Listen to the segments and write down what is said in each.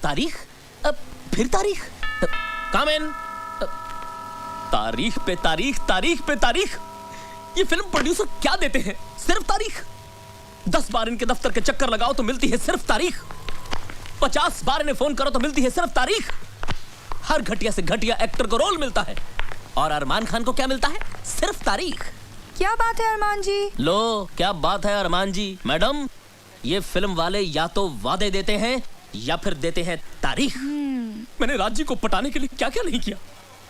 तारीख, फिर तारीख, कम इन, तारीख पे तारीख, तारीख पे तारीख। ये फिल्म प्रोड्यूसर क्या देते हैं? सिर्फ तारीख। 10 बार इनके दफ्तर के चक्कर लगाओ तो मिलती है सिर्फ तारीख। 50 बार इन्हें फोन करो तो मिलती है सिर्फ तारीख। हर घटिया से घटिया एक्टर को रोल मिलता है और अरमान खान को क्या मिलता है? सिर्फ तारीख। क्या बात है अरमान जी? लो क्या बात है अरमान जी। मैडम, ये फिल्म वाले या तो वादे देते हैं या फिर देते हैं तारीख। मैंने राज जी को पटाने के लिए क्या क्या नहीं किया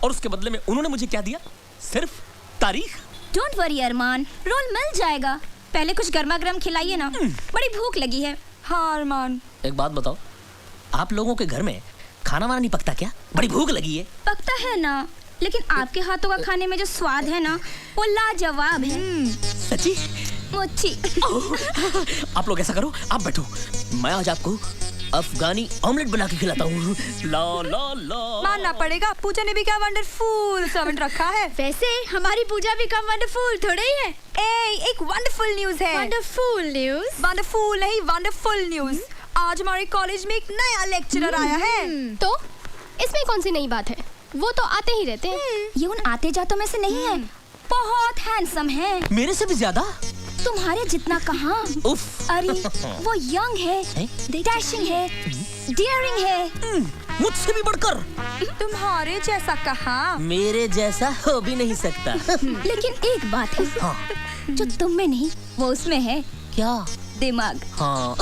और उसके बदले में उन्होंने मुझे क्या दिया? सिर्फ तारीख। डोंट वरी अरमान, रोल मिल जाएगा। पहले कुछ गर्मा गर्म खिलाइए ना, बड़ी भूख लगी है। हाँ अरमान। एक बात बताओ, आप लोगों के घर में खाना वाना नहीं पकता क्या? बड़ी भूख लगी है। पकता है ना, लेकिन आपके हाथों का खाने में जो स्वाद है ना, वो लाजवाब है। सच्ची? मुच्छी। आप लोग ऐसा करो, आप बैठो, मैं आज आपको अफगानी ऑमलेट बना के खिलाता हूँ। ला ला ला। मानना पड़ेगा, पूजा ने भी क्या वंडरफुल सर्वेंट रखा है। वैसे हमारी पूजा भी कम वंडरफुल थोड़ी ही है। एक वंडरफुल न्यूज है। Wonderful news? वंडरफुल नहीं, वंडरफुल न्यूज। आज हमारे कॉलेज में एक नया लेक्चरर आया है। तो इसमें कौन सी नई बात है? वो तो आते ही रहते हैं। ये उन आते जातों में से नहीं है। बहुत हैंडसम है। मेरे से भी ज्यादा? तुम्हारे जितना कहाँ। उफ। अरे वो यंग है, डैशिंग है, डेयरिंग है। मुझसे भी बढ़कर। तुम्हारे जैसा कहाँ? मेरे जैसा हो भी नहीं सकता। लेकिन एक बात है, हाँ। जो तुम में नहीं वो उसमें है। क्या? दिमाग। हाँ।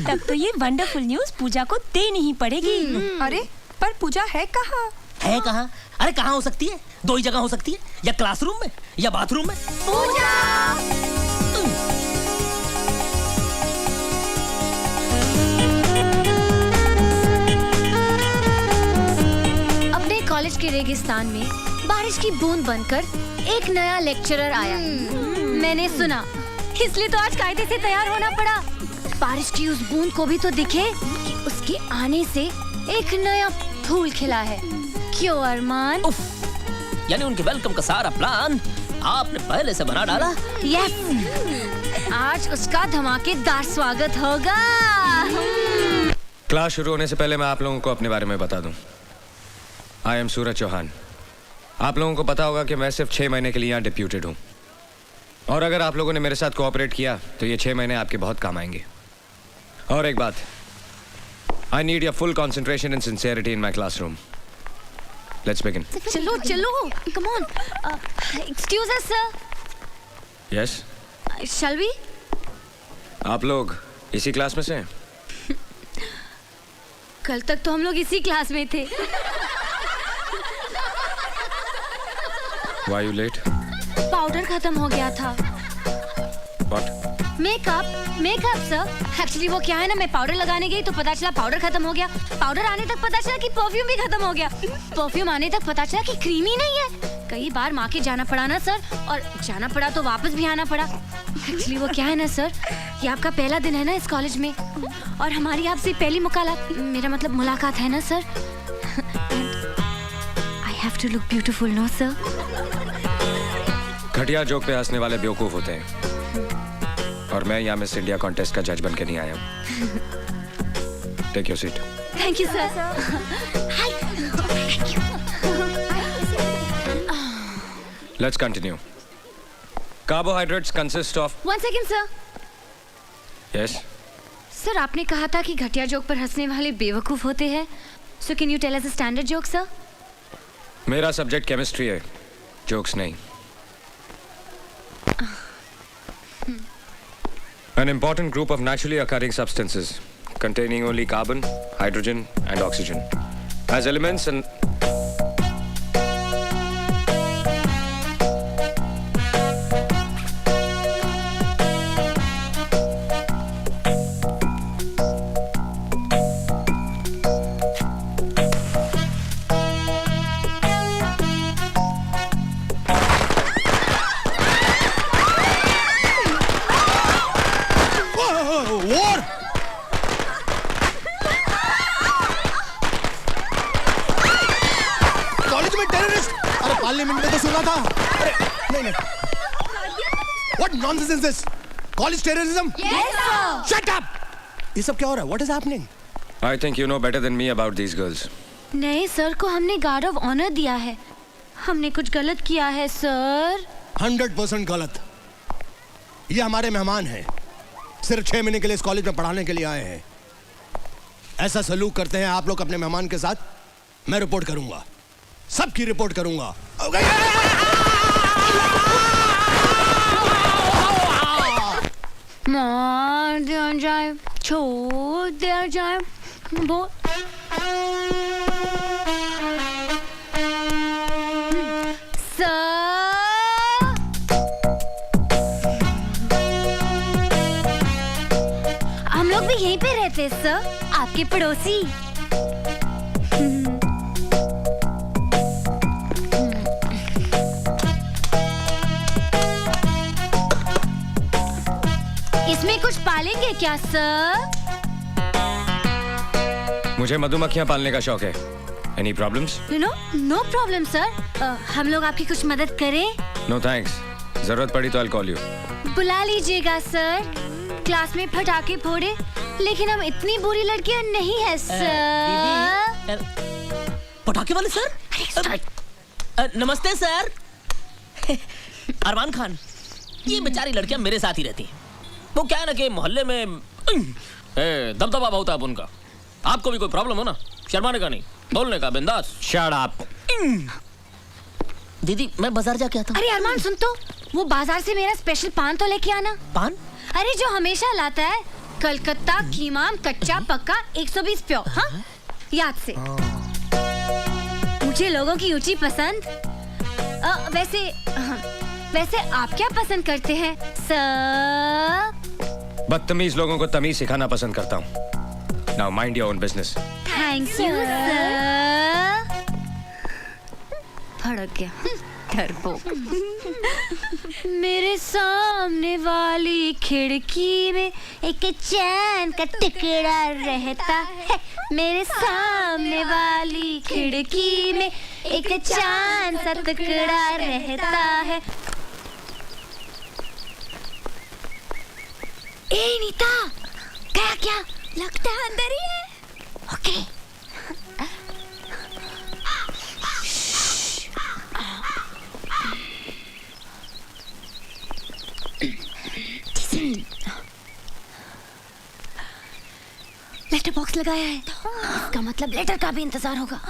तब तो ये वंडरफुल न्यूज पूजा को देनी ही पड़ेगी। अरे पर पूजा है कहाँ? है कहाँ? अरे कहाँ हो सकती है? 2 ही जगह हो सकती है, या क्लासरूम में या बाथरूम में। पूजा! अपने कॉलेज के रेगिस्तान में बारिश की बूंद बनकर एक नया लेक्चरर आया है। मैंने सुना, इसलिए तो आज कायदे से तैयार होना पड़ा। बारिश की उस बूंद को भी तो दिखे कि उसके आने से एक नया फूल खिला है। क्यों अरमान? यानी उनके वेलकम का सारा प्लान आपने पहले से बना डाला? यस, आज उसका धमाकेदार स्वागत होगा। क्लास शुरू होने से पहले मैं आप लोगों को अपने बारे में बता दूं। आई एम सूरज चौहान। आप लोगों को पता होगा कि मैं सिर्फ 6 महीने के लिए यहाँ डिप्यूटेड हूँ, और अगर आप लोगों ने मेरे साथ कोऑपरेट किया तो ये 6 महीने आपके बहुत काम आएंगे। और एक बात, I need your full concentration and sincerity in my classroom. Let's begin. चलो चलो, come on. Excuse us sir. Yes, shall we? आप लोग इसी क्लास में से हैं? कल तक तो हम लोग इसी क्लास में थे। Why you late? पाउडर खत्म हो गया था। What? Makeup sir. एक्चुअली वो क्या है ना, मैं पाउडर लगाने गई तो पता चला पाउडर खत्म हो गया। पाउडर आने तक पता चला कि परफ्यूम भी खत्म हो गया। परफ्यूम आने तक पता चला कि क्रीम ही नहीं है। कई बार माँ के जाना पड़ा ना सर, और जाना पड़ा तो वापस भी आना पड़ा। एक्चुअली वो क्या है ना सर, ये आपका पहला दिन है ना इस कॉलेज में, और हमारी आपसे पहली मेरा मतलब मुलाकात है ना sir. I have to look beautiful no sir. घटिया जोक पे हंसने वाले बेवकूफ होते हैं, और मैं यहाँ मिस इंडिया कॉन्टेस्ट का जज बन के नहीं आया हूँ। Take your seat. Thank you sir. Let's continue. Carbohydrates consist of. 1 second sir. Yes sir, आपने कहा था कि घटिया जोक पर हंसने वाले बेवकूफ होते हैं। So can you tell us a standard joke sir? मेरा सब्जेक्ट केमिस्ट्री है, जोक्स नहीं। An important group of naturally occurring substances containing only carbon, hydrogen and oxygen as elements and parliament में तो सुना था। अरे नहीं। What nonsense is this? College terrorism? Yes, sir. Shut up! ये सब क्या हो रहा है? What is happening? I think you know better than me about these girls. नहीं सर को हमने गार्ड ऑफ ऑनर दिया है। हमने कुछ गलत किया है सर। 100% गलत। ये हमारे मेहमान हैं, सिर्फ 6 महीने के लिए इस कॉलेज में पढ़ाने के लिए आए हैं। ऐसा सलूक करते हैं आप लोग अपने मेहमान के साथ? मैं रिपोर्ट करूंगा, सबकी रिपोर्ट करूंगा। मार दिया जाए, छोड़ दिया जाए, वो हम लोग भी यहीं पे रहते हैं सर, आपके पड़ोसी। इसमें कुछ पालेंगे क्या सर? मुझे मधुमक्खियां पालने का शौक है। Any problems? No problem sir. हम लोग आपकी कुछ मदद करें? No thanks. जरूरत पड़ी तो I'll call you. बुला लीजिएगा सर। क्लास में पटाखे फोड़े, लेकिन हम इतनी बुरी लड़कियां नहीं है सर। पटाखे वाले सर? नमस्ते सर। अरमान खान, ये बेचारी लड़कियां मेरे साथ ही रहती हैं। वो क्या है ना कि मोहल्ले में दबदबा बहुत है अब उनका। आपको भी कोई प्रॉब्लम हो ना, शर्माने का नहीं, बोलने का, बिंदास। Shut up. दीदी मैं बाजार जाके आता हूँ। अरे अरमान सुन तो, वो बाजार से मेरा स्पेशल पान तो लेके आना। पान? अरे जो हमेशा लाता है, कलकत्ता कीमाम कच्चा पक्का 120 प्योर। हाँ याद से। मुझे लोगों की ऊंची पसंद। वैसे आप क्या पसंद करते हैं सर? बदतमीज लोगों को तमीज सिखाना पसंद करता हूँ। Now mind your own business. Thank you sir. भड़क गया डरपोक। मेरे सामने वाली खिड़की में एक चैन का टुकड़ा रहता है। मेरे सामने वाली खिड़की में एक चांद सा टुकड़ा रहता है। ए नीता, गया क्या? लगता है अंदर ही है। ओके। लेटर बॉक्स लगाया है, इसका मतलब लेटर का भी इंतजार होगा।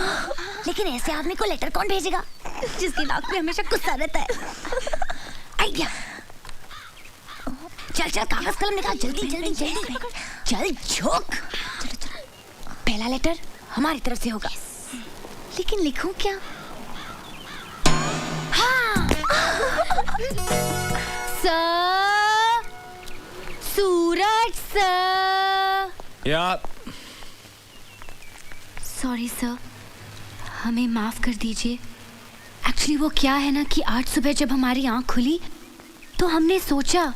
लेकिन ऐसे आदमी को लेटर कौन भेजेगा जिसकी नाक में हमेशा गुस्सा रहता है? आइडिया। चल चल कागज कलम निकाल, जल्दी जल्दी जल्दी चल झोंक। पहला लेटर हमारी तरफ से होगा, लेकिन लिखूं क्या? हाँ सर, सूरज सर। या सॉरी सर, हमें माफ कर दीजिए। एक्चुअली वो क्या है ना कि आज सुबह जब हमारी आंख खुली तो हमने सोचा,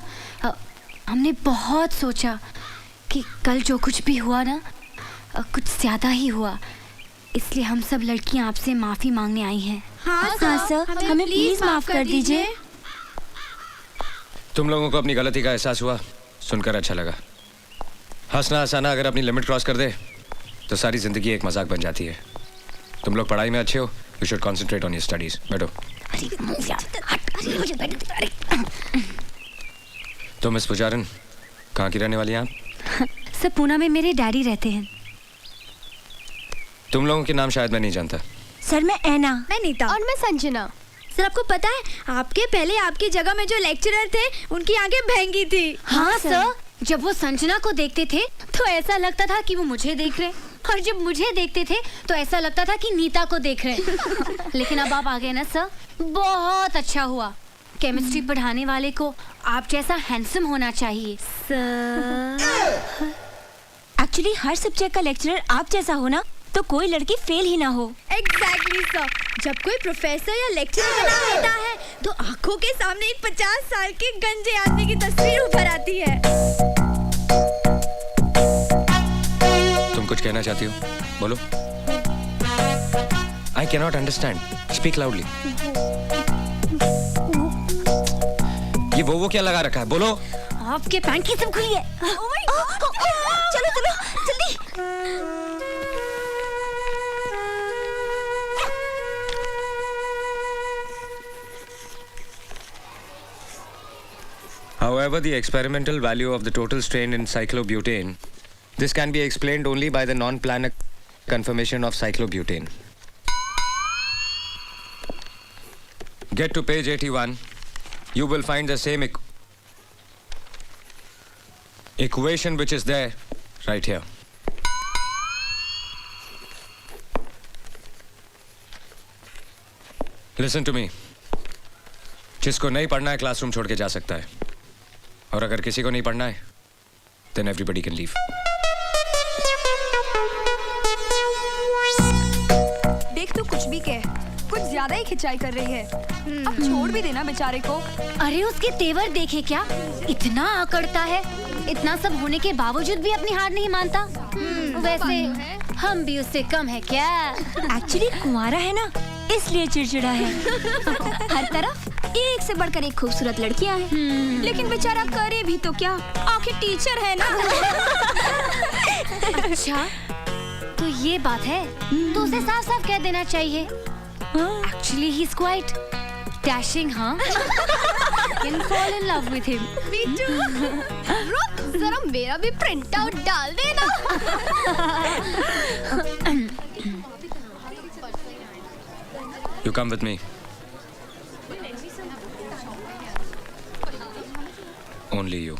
हमने बहुत सोचा कि कल जो कुछ भी हुआ ना, कुछ ज्यादा ही हुआ। इसलिए हम सब लड़कियां आपसे माफी मांगने आई हैं। हाँ सर, हमें प्लीज माफ कर दीजिए। तुम लोगों को अपनी गलती का एहसास हुआ, सुनकर अच्छा लगा। हंसना हंसाना अगर अपनी लिमिट क्रॉस कर दे तो सारी जिंदगी एक मजाक बन जाती है। तुम लोग पढ़ाई में अच्छे हो, you should concentrate on your studies. बैठो। तो मिस पुजारन, कहाँ की रहने वाली हैं आप? सर पूना में मेरे डैडी रहते हैं। तुम लोगों के नाम शायद मैं नहीं जानता। सर मैं ऐना। मैं नीता। और मैं संजना। सर आपको पता है, आपके पहले आपकी जगह में जो लेक्चरर थे उनकी आंखें भैंगी थी। हाँ सर, जब वो संजना को देखते थे तो ऐसा लगता था कि वो मुझे देख रहे, और जब मुझे देखते थे तो ऐसा लगता था कि नीता को देख रहे। लेकिन अब आप आ गए ना सर, बहुत अच्छा हुआ। केमिस्ट्री पढ़ाने वाले को आप जैसा हैंडसम होना चाहिए सर। एक्चुअली हर सब्जेक्ट का लेक्चरर आप जैसा हो ना, तो कोई लड़की फेल ही ना हो। Exactly sir. जब कोई प्रोफेसर या लेक्चरर बना रहता है तो आंखों के सामने एक 50 साल के गंजे आदमी की तस्वीर उभर आती है। तुम कुछ कहना चाहती हो? बोलो। I cannot understand. Speak loudly. ये वो क्या लगा रखा है? बोलो। आपके पैंट की सब खुली है। चलो चलो जल्दी। However, the experimental value of the total strain in cyclobutane, this can be explained only by the non-planar conformation of cyclobutane. Get to page 81. You will find the same equation which is there right here. Listen to me. जिसको नहीं पढ़ना है classroom छोड़ के जा सकता है, और अगर किसी को नहीं पढ़ना है, then everybody can leave. देख तू कुछ भी कह, कुछ ज्यादा ही खिंचाई कर रही है। अब छोड़ भी देना बेचारे को। अरे उसके तेवर देखे क्या, इतना अकड़ता है, इतना सब होने के बावजूद भी अपनी हार नहीं मानता। वैसे हम भी उससे कम है क्या? एक्चुअली कुंवारा है ना, इसलिए चिड़चिड़ा है। हर तरफ एक से बढ़कर एक खूबसूरत लड़कियां हैं, लेकिन बेचारा करे भी तो क्या, आखिर टीचर है ना। अच्छा, तो ये बात है, तो उसे साफ साफ कह देना चाहिए। Actually, he's quite dashing, हाँ? Can fall in love with him. रुक, जरा मेरा भी प्रिंट आउट डाल देना। You come with me. Only you.